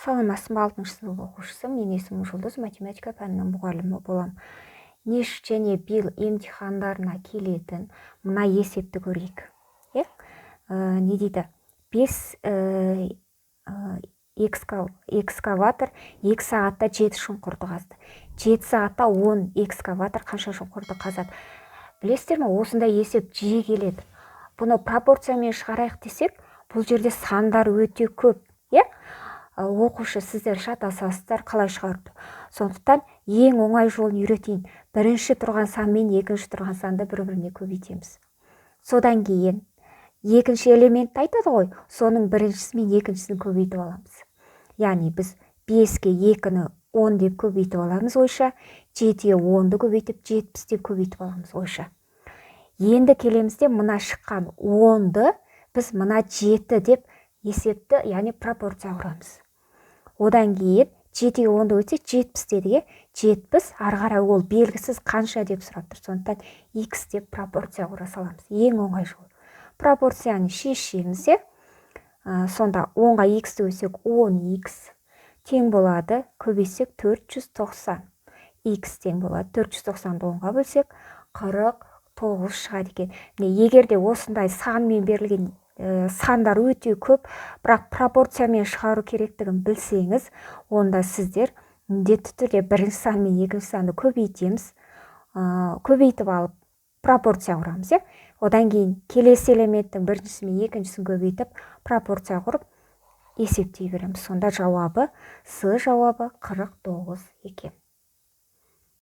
Саламатсың ба, 6 сынып оқушысы. Мен есімім Жұлдыз, математика пәнінің мұғалімі болам. Неш және бил емтихандарына келетін мына есепті көрейік. Не дейді? 5 экскаватор 2 сағатта 7 шұңқырды қазды. 7 сағатта 10 экскаватор қанша шұңқырды қазады? Білесіздер ме, осындай есеп жиі келеді. Бұны пропорциямен шығарайық десек, бұл жерде сандар өте көп. Оқушы сіздер шатасасыздар, қалай шығарды. Сондықтан ең оңай жолын үйретейін. Бірінші тұрған сан мен екінші тұрған санды бір-біріне көбейтеміз. Содан кейін екінші элементті айтады ғой, соның біріншісі мен екіншісін көбейтіп аламыз. Яғни біз 5-ке 2-ні 10 деп көбейтіп аламыз ойша, 7-ге 10-ды көбейтіп 70 деп көбейтіп аламыз ойша. Енді келемізде мына шыққан 10-ды біз мына 7 деп есепті, яғни пропорция құрамыз. Одан кейін 7-ге 10-ды өтсе 70 дедіге, 70 арғара ол белгісіз қанша деп сұрап тұр. Сондықтан x деп пропорция құра саламыз. Ең оңай жол. Пропорцияны шешеміз. Сонда 10-ға x-ті өсек 10x тең болады, көбейсек 490. X тең болады. 490-ды 10-ға бөлсек 49 шығады екен. Егер де осындай санмен берілген сандар өте көп, бірақ пропорциямен шығару керектігін білсеңіз, онда сіздер міндетті түрде бірінші сан мен екінші санды көбейтеміз. Көбейтіп алып пропорция құрамыз. Одан кейін келесі элементтің біріншісі мен екіншісін көбейтіп пропорция құрып есептей береміз. Сонда жауабы, С жауабы 49 екен.